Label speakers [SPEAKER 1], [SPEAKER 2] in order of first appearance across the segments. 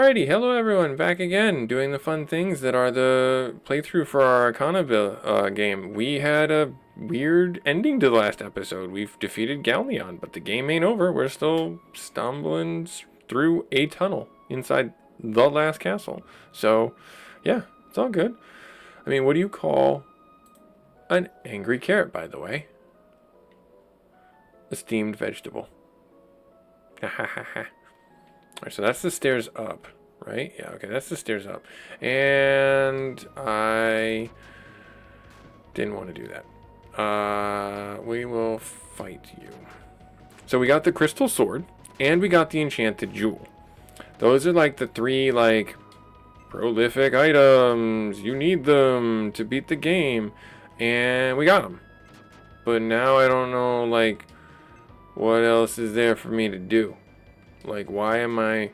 [SPEAKER 1] Alrighty, hello everyone, back again, doing the fun things that are the playthrough for our Arcana game. We had a weird ending to the last episode. We've defeated Galleon, but the game ain't over. We're still stumbling through a tunnel inside the last castle. So, yeah, it's all good. I mean, what do you call an angry carrot, by the way? A steamed vegetable. Ha ha ha ha. Alright, so that's the stairs up, right? Yeah, okay, that's the stairs up. And I didn't want to do that. We will fight you. So we got the crystal sword, and we got the enchanted jewel. Those are like the three, like, prolific items. You need them to beat the game. And we got them. But now I don't know, like, what else is there for me to do? Like, why am I...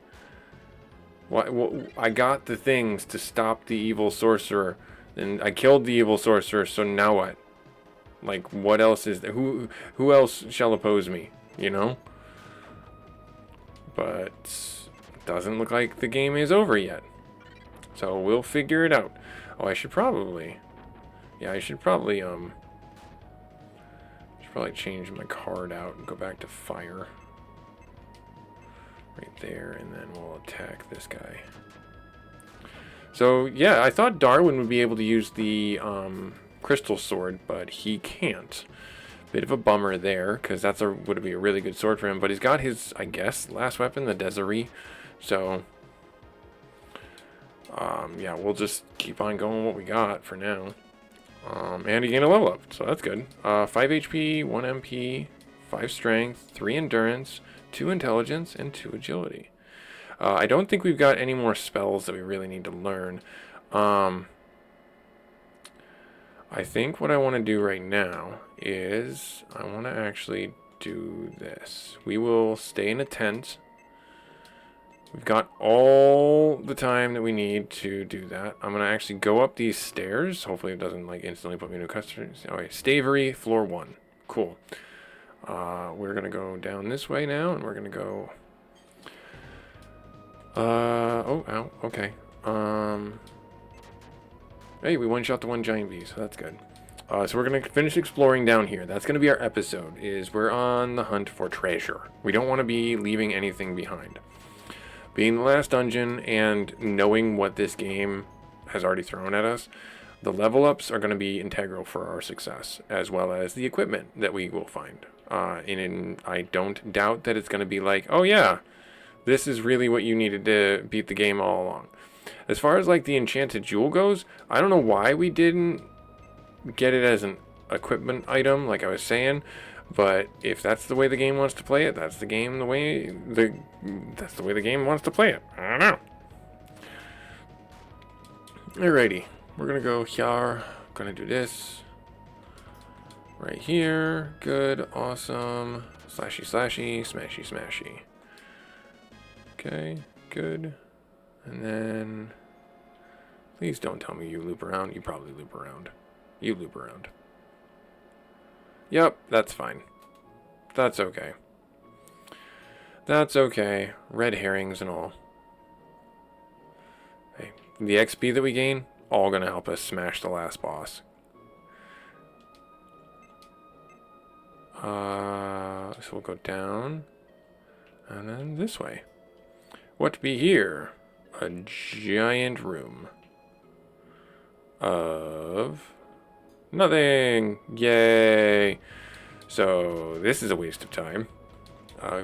[SPEAKER 1] I got the things to stop the evil sorcerer. And I killed the evil sorcerer, so now what? Like, what else is there? Who else shall oppose me? You know? But it doesn't look like the game is over yet. So we'll figure it out. Oh, I should probably... Yeah, I should probably change my card out and go back to fire. Right there, and then we'll attack this guy. So, yeah, I thought Darwin would be able to use the crystal sword, but he can't. Bit of a bummer there, because would be a really good sword for him. But he's got his, I guess, last weapon, the Desiree. So, yeah, we'll just keep on going with what we got for now. And he gained a level up, so that's good. 5 HP, 1 MP, 5 strength, 3 endurance, 2 intelligence, and 2 agility. I don't think we've got any more spells that we really need to learn. I think what I want to do right now is I want to actually do this. We will stay in a tent. We've got all the time that we need to do that. I'm going to actually go up these stairs. Hopefully it doesn't like instantly put me into customers. Okay, Stavery, floor 1. Cool. We're going to go down this way now, and we're going to go... oh, ow, okay. Hey, we one-shot the one giant bee, so that's good. So we're going to finish exploring down here. That's going to be our episode, is we're on the hunt for treasure. We don't want to be leaving anything behind. Being the last dungeon and knowing what this game has already thrown at us, the level ups are going to be integral for our success, as well as the equipment that we will find. And I don't doubt that it's going to be like, oh yeah, this is really what you needed to beat the game all along. As far as like the enchanted jewel goes, I don't know why we didn't get it as an equipment item, like I was saying. But if that's the way the game wants to play it, that's the way the game wants to play it. I don't know. Alrighty, we're gonna go here. Gonna do this right here. Good, awesome. Slashy, slashy, smashy, smashy. Okay, good. And then, please don't tell me you loop around. You probably loop around. You loop around. Yep, that's fine. That's okay. That's okay. Red herrings and all. Hey, the XP that we gain, all gonna help us smash the last boss. So we'll go down. And then this way. What be here? A giant room. Of... nothing! Yay! So, this is a waste of time.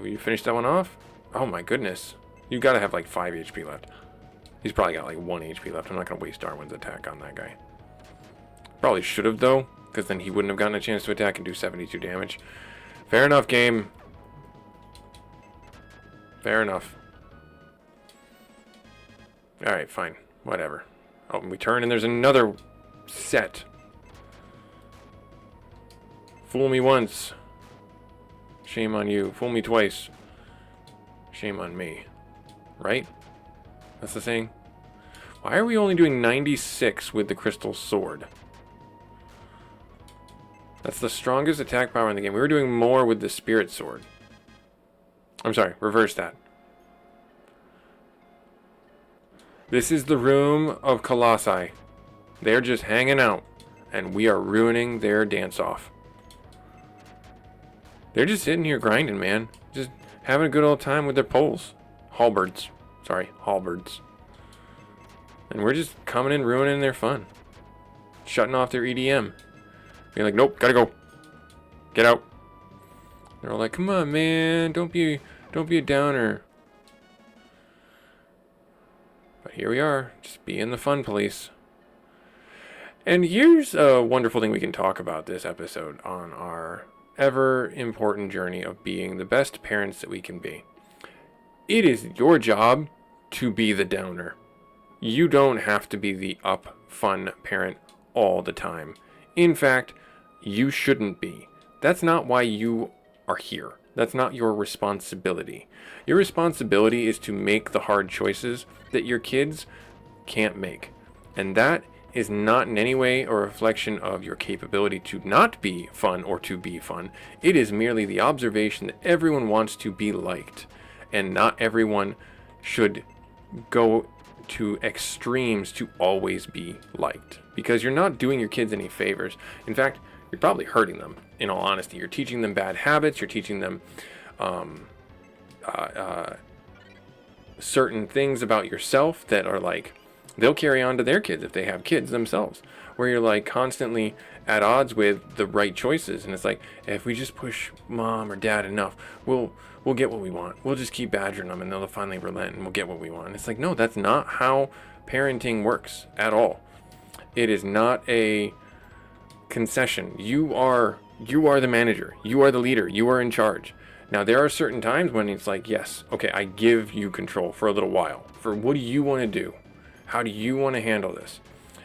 [SPEAKER 1] You finished that one off? Oh my goodness. You gotta have like 5 HP left. He's probably got like 1 HP left. I'm not gonna waste Darwin's attack on that guy. Probably should have though, because then he wouldn't have gotten a chance to attack and do 72 damage. Fair enough, game. Fair enough. Alright, fine. Whatever. Oh, and we turn and there's another set. Fool me once. Shame on you. Fool me twice. Shame on me. Right? That's the saying? Why are we only doing 96 with the crystal sword? That's the strongest attack power in the game. We were doing more with the spirit sword. I'm sorry, reverse that. This is the room of Colossi. They're just hanging out, and we are ruining their dance-off. They're just sitting here grinding, man. Just having a good old time with their poles. Halberds. Sorry, halberds. And we're just coming in, ruining their fun. Shutting off their EDM. Being like, nope, gotta go. Get out. They're all like, come on, man. Don't be a downer. But here we are, just being the fun police. And here's a wonderful thing we can talk about this episode on our ever important journey of being the best parents that we can be. It is your job to be the downer. You don't have to be the up, fun parent all the time. In fact, you shouldn't be. That's not why you are here. That's not your responsibility. Your responsibility is to make the hard choices that your kids can't make. And that is not in any way a reflection of your capability to not be fun or to be fun. It is merely the observation that everyone wants to be liked. And not everyone should go to extremes to always be liked. Because you're not doing your kids any favors. In fact, you're probably hurting them, in all honesty. You're teaching them bad habits. You're teaching them certain things about yourself that are like, they'll carry on to their kids if they have kids themselves. Where you're like constantly at odds with the right choices. And it's like, if we just push mom or dad enough, we'll get what we want. We'll just keep badgering them and they'll finally relent and we'll get what we want. And it's like, no, that's not how parenting works at all. It is not a concession. You are the manager. You are the leader. You are in charge. Now, there are certain times when it's like, yes, okay, I give you control for a little while. For what do you want to do? How do you want to handle this?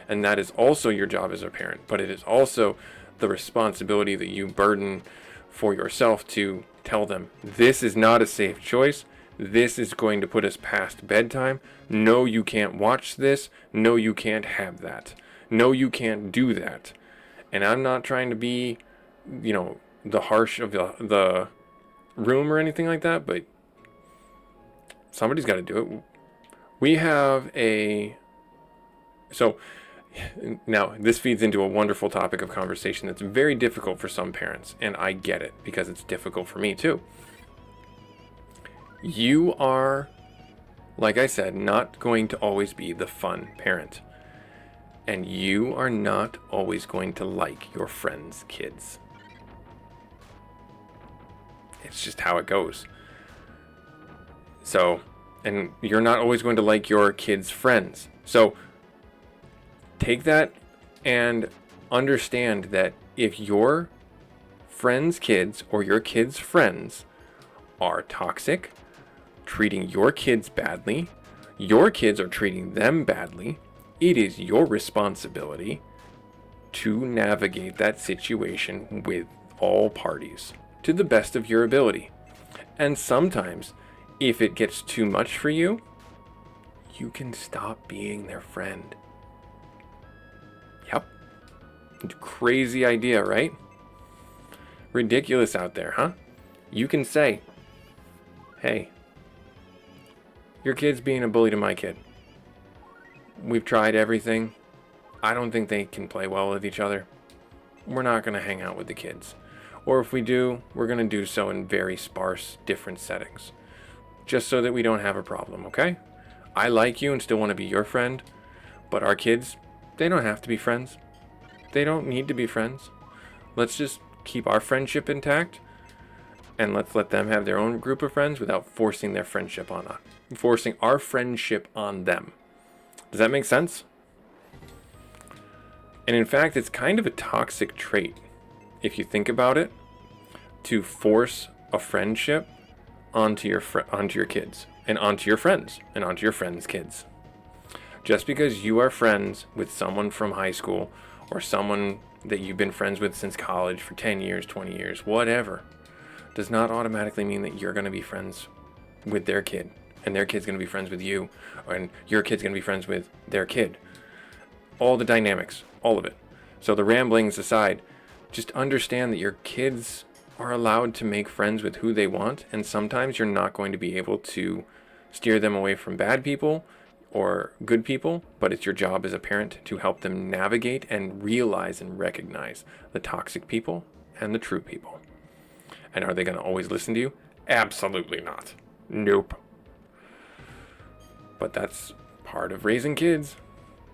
[SPEAKER 1] And that is also your job as a parent, but it is also the responsibility that you burden for yourself to tell them, this is not a safe choice. This is going to put us past bedtime. No, you can't watch this. No, you can't have that. No, you can't do that. And I'm not trying to be, the harsh of the room or anything like that, but somebody's got to do it. We have so now this feeds into a wonderful topic of conversation that's very difficult for some parents, and I get it because it's difficult for me too. You are, like I said, not going to always be the fun parent. And you are not always going to like your friends' kids. It's just how it goes. So, and you're not always going to like your kids' friends. So, take that and understand that if your friends' kids or your kids' friends are toxic, treating your kids badly, your kids are treating them badly, it is your responsibility to navigate that situation with all parties to the best of your ability. And sometimes, if it gets too much for you, you can stop being their friend. Yep. Crazy idea, right? Ridiculous out there, huh? You can say, hey, your kid's being a bully to my kid. We've tried everything. I don't think they can play well with each other. We're not going to hang out with the kids. Or if we do, we're going to do so in very sparse, different settings. Just so that we don't have a problem, okay? I like you and still want to be your friend. But our kids, they don't have to be friends. They don't need to be friends. Let's just keep our friendship intact. And let's let them have their own group of friends without forcing their friendship on us. Forcing our friendship on them. Does that make sense? And in fact, it's kind of a toxic trait, if you think about it, to force a friendship onto your kids and onto your friends and onto your friends' kids. Just because you are friends with someone from high school or someone that you've been friends with since college for 10 years, 20 years, whatever, does not automatically mean that you're going to be friends with their kid. And their kid's going to be friends with you, and your kid's going to be friends with their kid. All the dynamics, all of it. So the ramblings aside, just understand that your kids are allowed to make friends with who they want, and sometimes you're not going to be able to steer them away from bad people. or good people, but it's your job as a parent to help them navigate and realize and recognize the toxic people and the true people. And are they going to always listen to you? Absolutely not. Nope. But that's part of raising kids.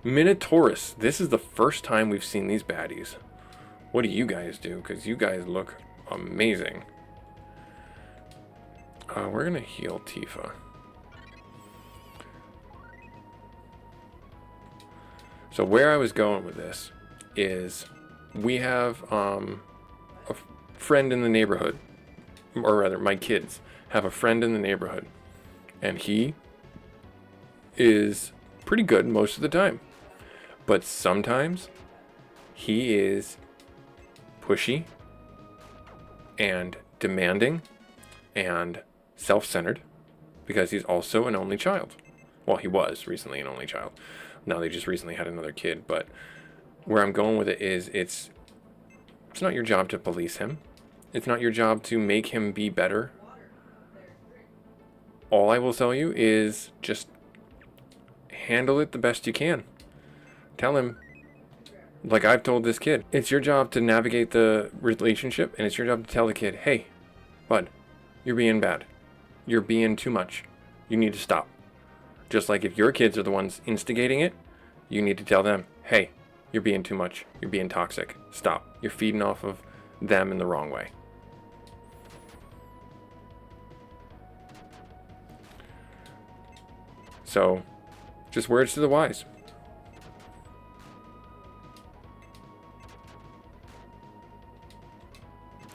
[SPEAKER 1] Minotaurus. This is the first time we've seen these baddies. What do you guys do? Because you guys look amazing. We're going to heal Tifa. So where I was going with this is we have a friend in the neighborhood, or rather my kids have a friend in the neighborhood, and he is pretty good most of the time, but sometimes he is pushy and demanding and self-centered because he's also an only child. Well, he was recently an only child. Now they just recently had another kid, but where I'm going with it is it's not your job to police him. It's not your job to make him be better. All I will tell you is just handle it the best you can. Tell him, like I've told this kid, it's your job to navigate the relationship, and it's your job to tell the kid, hey, bud, you're being bad. You're being too much. You need to stop. Just like if your kids are the ones instigating it, you need to tell them, hey, you're being too much. You're being toxic. Stop. You're feeding off of them in the wrong way. So, just words to the wise.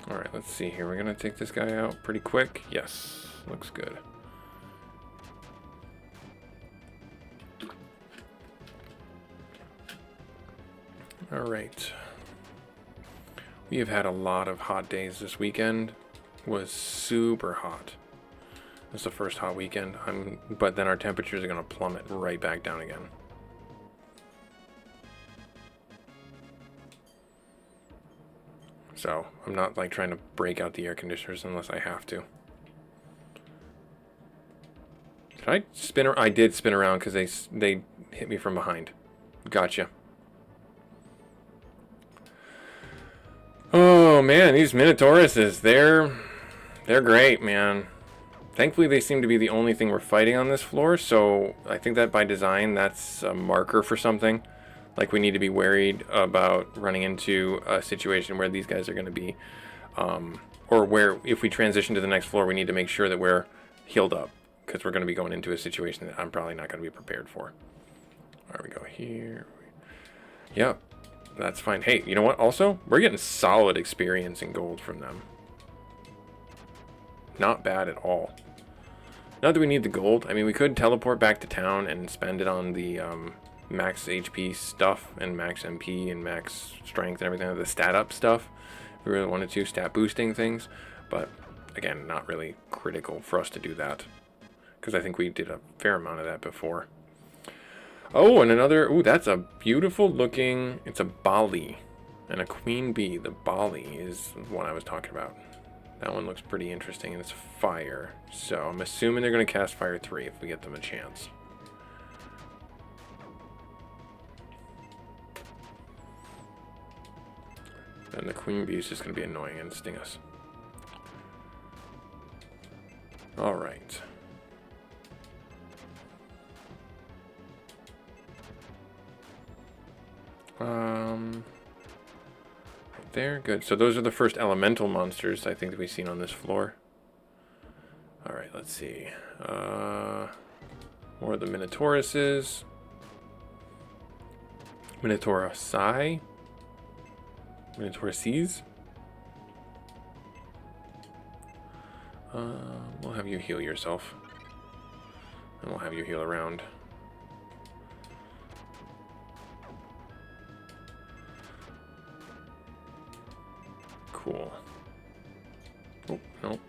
[SPEAKER 1] Alright, let's see here. We're going to take this guy out pretty quick. Yes, looks good. Alright. We have had a lot of hot days this weekend. Was super hot. It's the first hot weekend. But then our temperatures are going to plummet right back down again. So I'm not like trying to break out the air conditioners unless I have to. Did I spin? I did spin around because they hit me from behind. Gotcha. Oh man, these Minotauruses, they're great, man. Thankfully, they seem to be the only thing we're fighting on this floor, so I think that by design, that's a marker for something. Like, we need to be worried about running into a situation where these guys are going to be, or where if we transition to the next floor, we need to make sure that we're healed up, because we're going to be going into a situation that I'm probably not going to be prepared for. There we go here. Yep, that's fine. Hey, you know what? Also, we're getting solid experience in gold from them. Not bad at all. Not that we need the gold. I mean, we could teleport back to town and spend it on the max HP stuff and max MP and max strength and everything, the stat up stuff. If we really wanted to, stat boosting things. But again, not really critical for us to do that, because I think we did a fair amount of that before. Oh, and another, ooh, that's a beautiful looking, it's a Bali and a queen bee. The Bali is what I was talking about. That one looks pretty interesting, and it's fire. So I'm assuming they're going to cast Fire 3 if we get them a chance. And the queen bee is just going to be annoying and sting us. Alright. There, good. So those are the first elemental monsters I think that we've seen on this floor. Alright, let's see. More of the Minotauruses. Minotaurusi? Minotauruses? We'll have you heal yourself. And we'll have you heal around. Cool. Oh, no.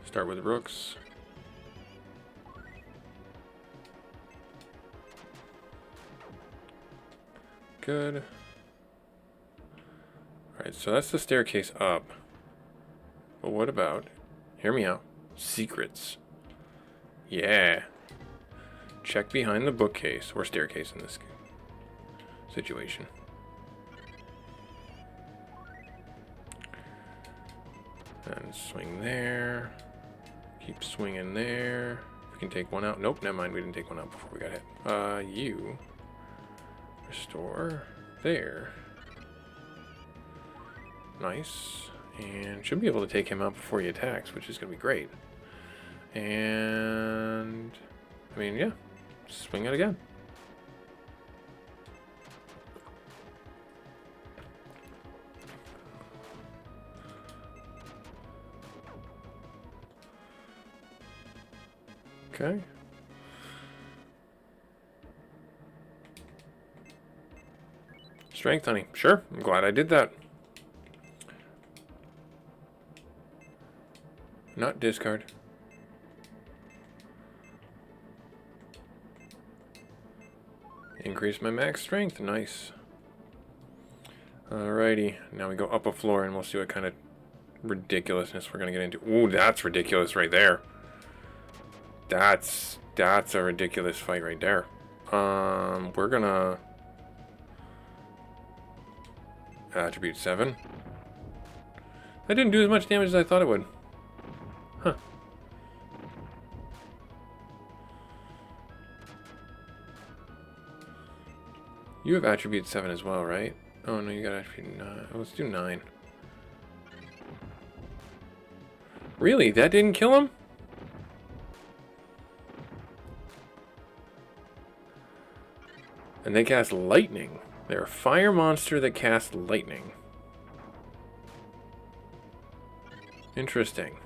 [SPEAKER 1] Start with rooks. Good. Alright, so that's the staircase up. But what about, hear me out, secrets. Yeah. Check behind the bookcase, or staircase in this situation. And swing there. Keep swinging there. We can take one out. Nope, never mind. We didn't take one out before we got hit. You. Restore. There. Nice. And should be able to take him out before he attacks, which is going to be great. And... I mean, yeah. Swing it again. Okay. Strength, honey. Sure. I'm glad I did that. Not discard. Increase my max strength. Nice. Alrighty. Now we go up a floor and we'll see what kind of ridiculousness we're going to get into. Ooh, that's ridiculous right there. That's a ridiculous fight right there. We're gonna attribute 7. That didn't do as much damage as I thought it would. Huh. You have attribute 7 as well, right? Oh no, you got attribute 9. Oh, let's do 9. Really? That didn't kill him? And they cast lightning. They're a fire monster that casts lightning. Interesting.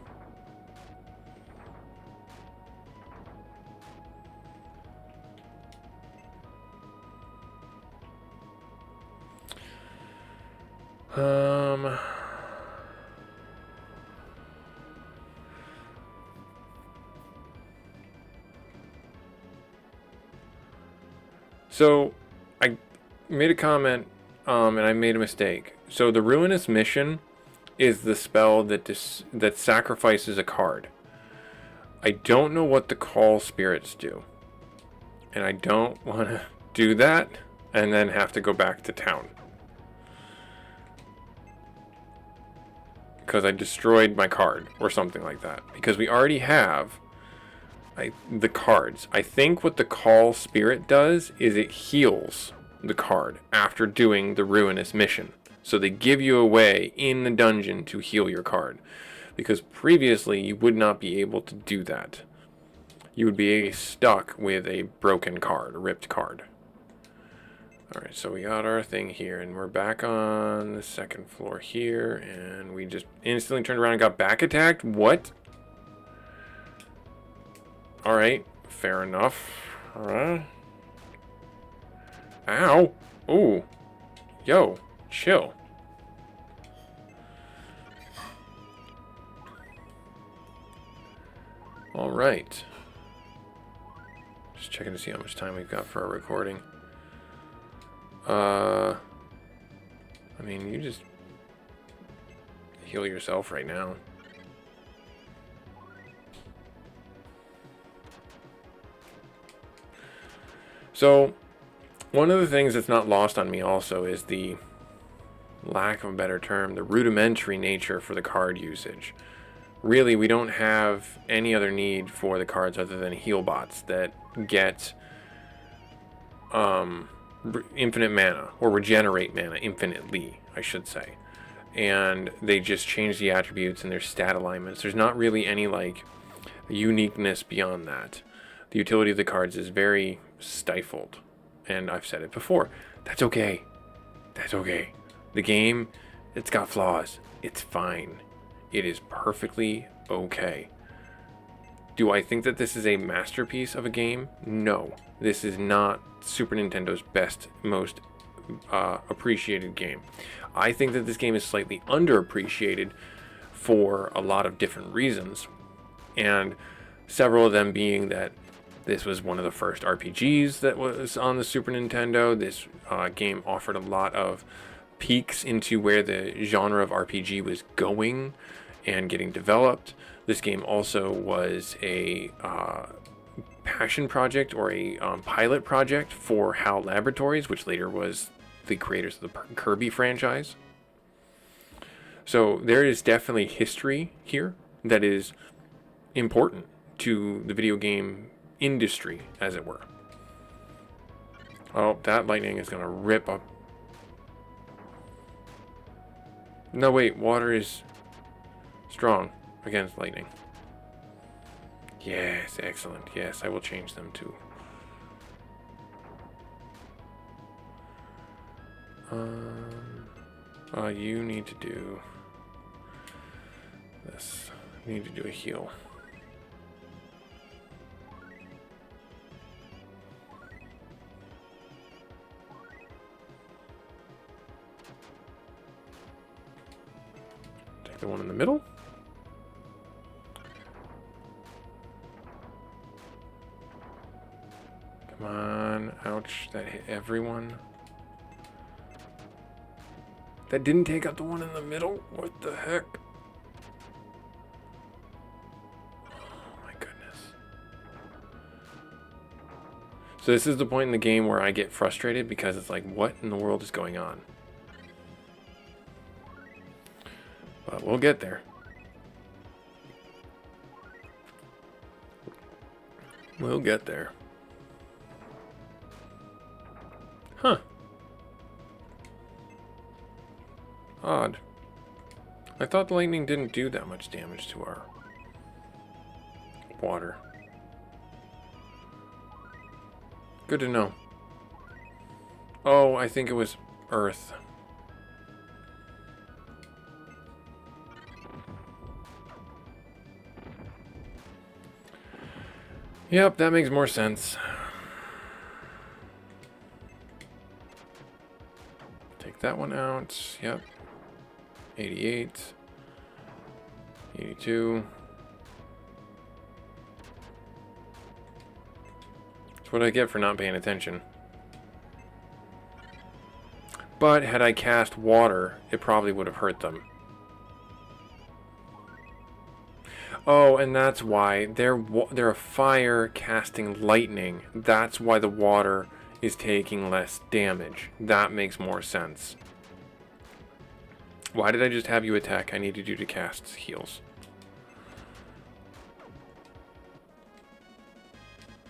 [SPEAKER 1] So, I made a comment, and I made a mistake. So the Ruinous Mission is the spell that sacrifices a card. I don't know what the Call Spirits do. And I don't want to do that and then have to go back to town. Because I destroyed my card or something like that. Because we already have the cards. I think what the Call Spirit does is it heals the card after doing the Ruinous Mission. So they give you a way in the dungeon to heal your card. Because previously you would not be able to do that. You would be stuck with a broken card, a ripped card. Alright, so we got our thing here, and we're back on the second floor here, and we just instantly turned around and got back attacked? What? Alright, fair enough. Alright. Ow! Ooh. Yo, chill. Alright. Just checking to see how much time we've got for our recording. I mean, you just heal yourself right now. So, one of the things that's not lost on me also is the lack of a better term, the rudimentary nature for the card usage. Really, we don't have any other need for the cards other than heal bots that get infinite mana, or regenerate mana infinitely, I should say. And they just change the attributes and their stat alignments. There's not really any like uniqueness beyond that. The utility of the cards is very stifled. And I've said it before. That's okay. That's okay. The game, it's got flaws. It's fine. It is perfectly okay. Do I think that this is a masterpiece of a game? No. This is not Super Nintendo's best, most appreciated game. I think that this game is slightly underappreciated for a lot of different reasons. And several of them being that this was one of the first RPGs that was on the Super Nintendo. This game offered a lot of peeks into where the genre of RPG was going and getting developed. This game also was a passion project or a pilot project for HAL Laboratories, which later was the creators of the Kirby franchise. So there is definitely history here that is important to the video game industry, as it were. Oh, that lightning is going to rip up. No, wait, water is strong against lightning. Yes, excellent. Yes, I will change them too. You need to do this. You need to do a heal. Take the one in the middle. Come on. Ouch. That hit everyone. That didn't take out the one in the middle? What the heck? Oh my goodness. So this is the point in the game where I get frustrated because it's like, what in the world is going on? But we'll get there. We'll get there. Huh. Odd. I thought the lightning didn't do that much damage to our water. Good to know. Oh, I think it was earth. Yep, that makes more sense. Take that one out. Yep. 88. 82. That's what I get for not paying attention. But had I cast water, it probably would have hurt them. Oh, and that's why they're a fire casting lightning. That's why the water is taking less damage. That makes more sense. Why did I just have you attack? I needed you to cast heals.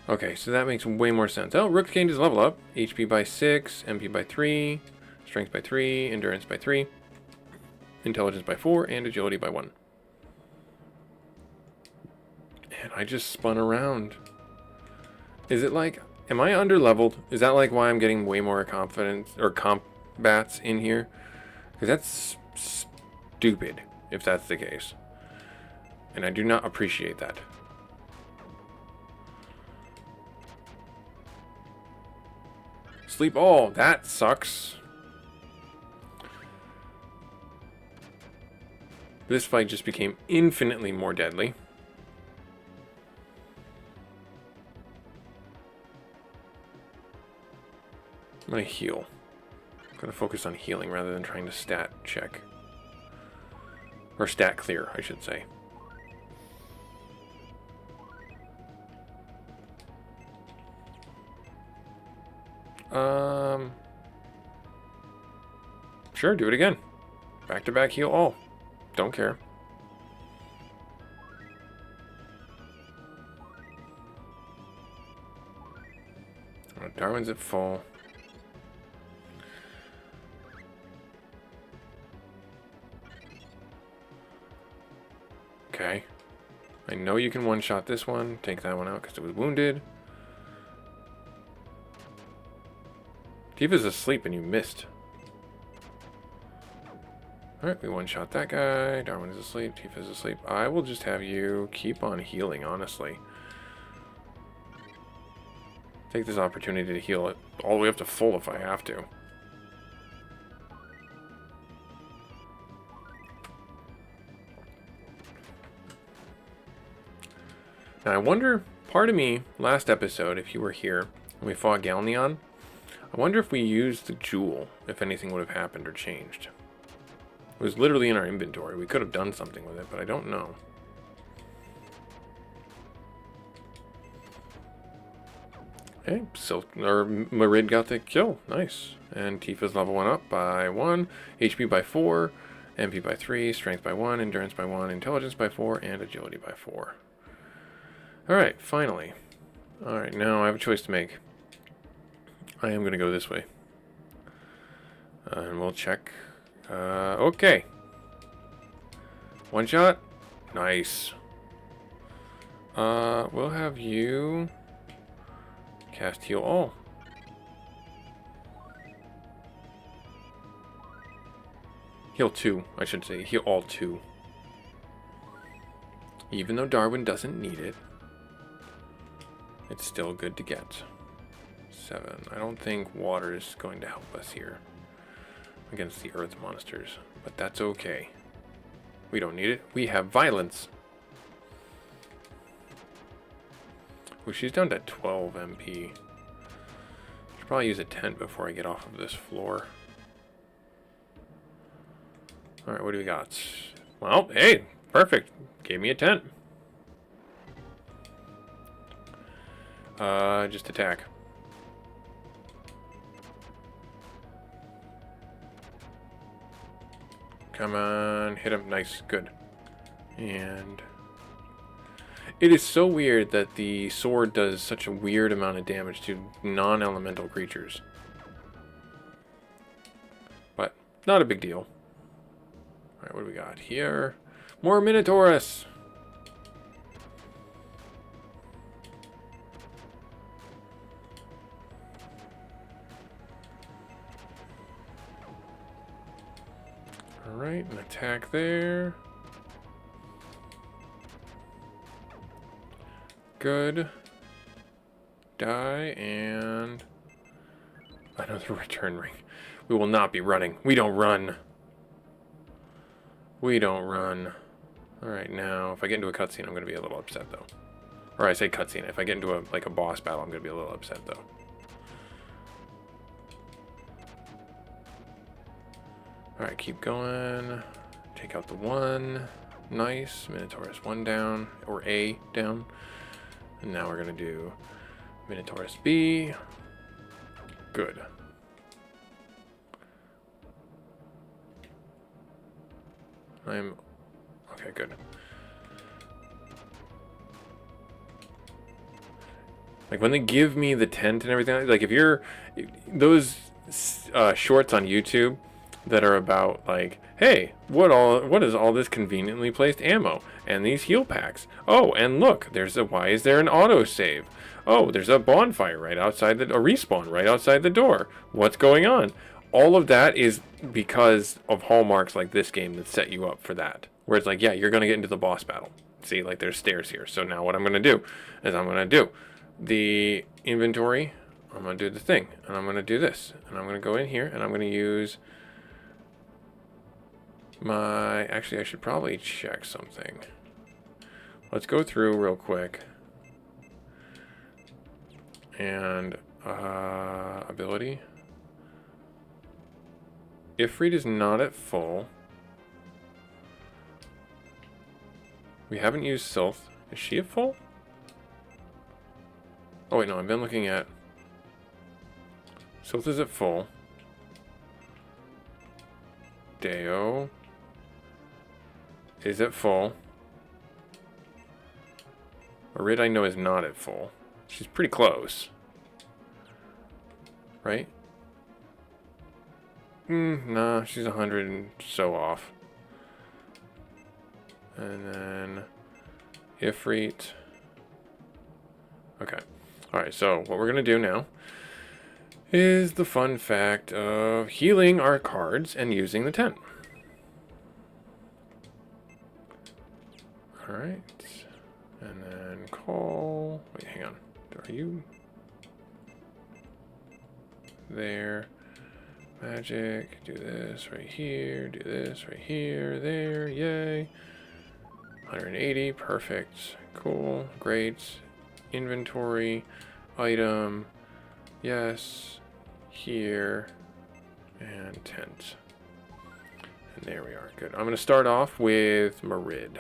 [SPEAKER 1] Okay, so that makes way more sense. Oh, Rook gained his level up. HP by 6, MP by 3, Strength by 3, Endurance by 3, Intelligence by 4, and Agility by 1. And I just spun around. Is it like... Am I under-leveled? Is that like why I'm getting way more confidence or combats in here? Because that's stupid if that's the case. And I do not appreciate that. Sleep all. That sucks. This fight just became infinitely more deadly. I'm gonna heal. I'm gonna focus on healing rather than trying to stat check. Or stat clear, I should say. Sure, do it again. Back-to-back heal all. Don't care. Darwin's at full. Okay. I know you can one-shot this one. Take that one out because it was wounded. Tifa's asleep and you missed. Alright, we one-shot that guy. Darwin is asleep. Tifa's asleep. I will just have you keep on healing, honestly. Take this opportunity to heal it all the way up to full if I have to. Now I wonder, part of me, last episode, if you were here, when we fought Galneon, I wonder if we used the jewel, if anything would have happened or changed. It was literally in our inventory. We could have done something with it, but I don't know. Okay, Marid got the kill. Nice. And Tifa's level 1 up by 1, HP by 4, MP by 3, Strength by 1, Endurance by 1, Intelligence by 4, and Agility by 4. Alright, finally. Alright, now I have a choice to make. I am going to go this way. And we'll check. Okay. One shot. Nice. We'll have you cast Heal All. Heal 2, I should say. Heal All 2. Even though Darwin doesn't need it, it's still good to get. 7. I don't think water is going to help us here against the earth monsters, but that's okay. We don't need it. We have violence. Ooh, she's down to 12 MP. Should probably use a tent before I get off of this floor. Alright, what do we got? Well, hey, perfect. Gave me a tent. Just attack. Come on, hit him. Nice, good. And it is so weird that the sword does such a weird amount of damage to non-elemental creatures. But not a big deal. Alright, what do we got here? More Minotaurus! Alright, an attack there. Good. Die, and another return ring. We will not be running. We don't run. We don't run. Alright, now, if I get into a cutscene, I'm going to be a little upset, though. Or I say cutscene. If I get into a boss battle, I'm going to be a little upset, though. Alright, keep going. Take out the 1. Nice. Minotaurus 1 down. Or A down. And now we're going to do Minotaurus B. Good. Okay, good. Like, when they give me the tent and everything, like, if you're... Those shorts on YouTube that are about, like, hey, what is all this conveniently placed ammo? And these heal packs. Oh, and look, why is there an autosave? Oh, there's a bonfire right outside a respawn right outside the door. What's going on? All of that is because of hallmarks like this game that set you up for that. Where it's like, yeah, you're going to get into the boss battle. See, like, there's stairs here. So now what I'm going to do is I'm going to do the inventory. I'm going to do the thing. And I'm going to do this. And I'm going to go in here and I'm going to use my... Actually, I should probably check something. Let's go through real quick. And ability. Ifrit is not at full. We haven't used Sylph. Is she at full? Oh wait, no, I've been looking at... Sylph is at full. Deo is at full. Marid I know is not at full. She's pretty close. Right? Nah, she's 100 and so off. And then Ifrit. Okay. Alright, so what we're going to do now is the fun fact of healing our cards and using the tent. Alright. And then call... Wait, hang on. Are you... There. Magic. Do this right here. Do this right here. There. Yay. 180. Perfect. Cool. Great. Inventory. Item. Yes. Here. And tent. And there we are. Good. I'm going to start off with Marid.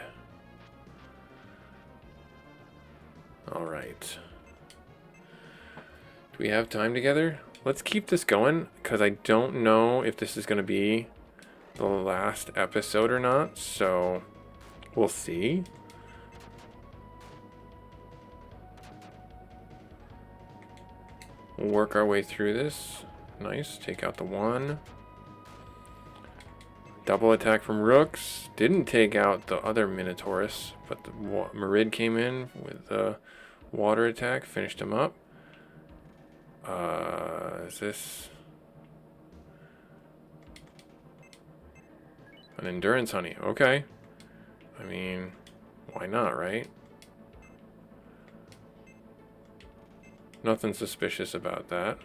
[SPEAKER 1] Alright. we have time together? Let's keep this going, because I don't know if this is going to be the last episode or not, so we'll see. We'll work our way through this. Nice. Take out the one. Double attack from Rooks. Didn't take out the other Minotaurus, but the Merid came in with the water attack. Finished him up. Is this an endurance honey? Okay. I mean, why not, right? Nothing suspicious about that.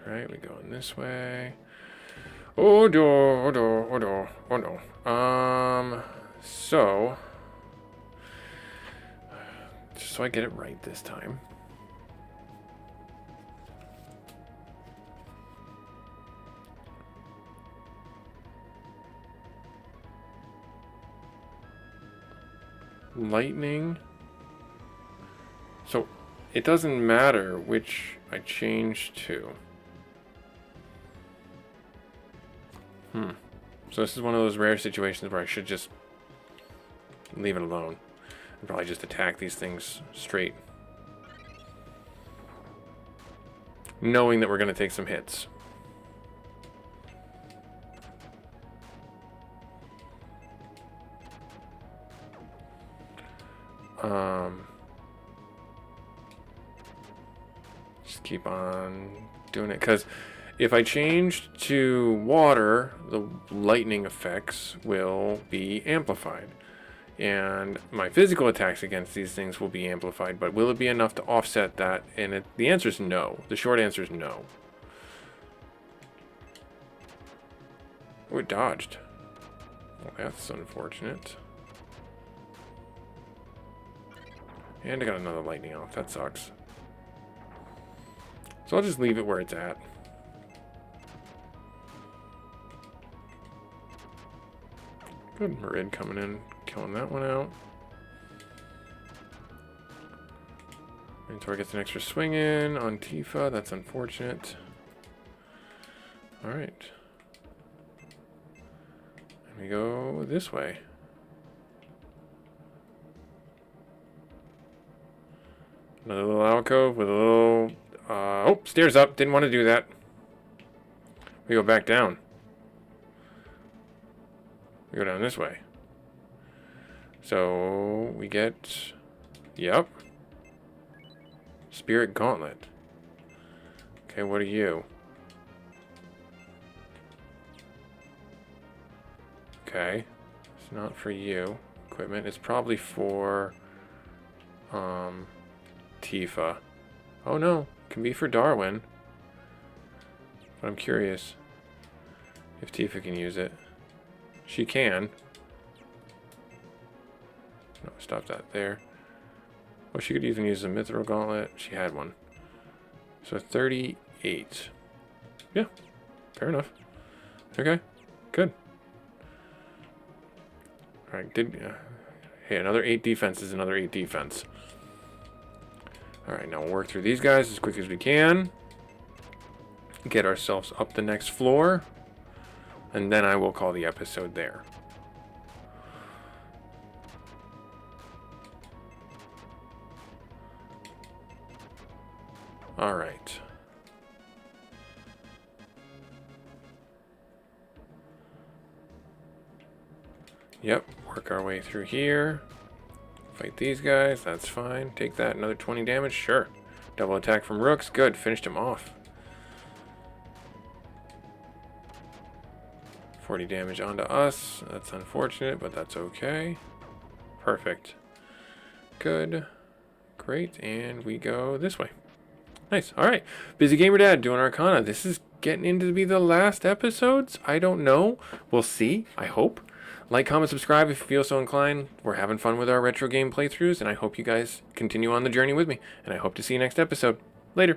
[SPEAKER 1] Alright, we going this way. Oh no, oh no, oh no, oh no. So just so I get it right this time. Lightning. So it doesn't matter which I change to. So this is one of those rare situations where I should just leave it alone and probably just attack these things straight, knowing that we're going to take some hits. Just keep on doing it, because if I change to water, the lightning effects will be amplified. And my physical attacks against these things will be amplified, but will it be enough to offset that? And the answer is no. The short answer is no. Oh, it dodged. Well, that's unfortunate. And I got another lightning off. That sucks. So I'll just leave it where it's at. Good, Merid coming in, killing that one out. Minotaur gets an extra swing in on Tifa. That's unfortunate. Alright. And we go this way. Another little alcove with a little... oh, stairs up. Didn't want to do that. We go back down. We go down this way. So we get... Yep. Spirit Gauntlet. Okay, what are you? Okay. It's not for you. Equipment. It's probably for... Tifa. Oh no. It can be for Darwin. But I'm curious if Tifa can use it. She can. No, stop that there. Oh, she could even use a Mithril Gauntlet. She had one. So 38. Yeah, fair enough. Okay, good. Alright, hey, another 8 defense is another 8 defense. Alright, now we'll work through these guys as quick as we can. Get ourselves up the next floor. And then I will call the episode there. Alright. Yep, work our way through here. Fight these guys, that's fine. Take that, another 20 damage, sure. Double attack from Rooks, good, finished him off. 40 damage onto us. That's unfortunate, but that's okay. Perfect. Good. Great. And we go this way. Nice. All right. Busy Gamer Dad doing Arcana. This is getting into to be the last episodes. I don't know. We'll see. I hope. Like, comment, subscribe if you feel so inclined. We're having fun with our retro game playthroughs, and I hope you guys continue on the journey with me. And I hope to see you next episode. Later.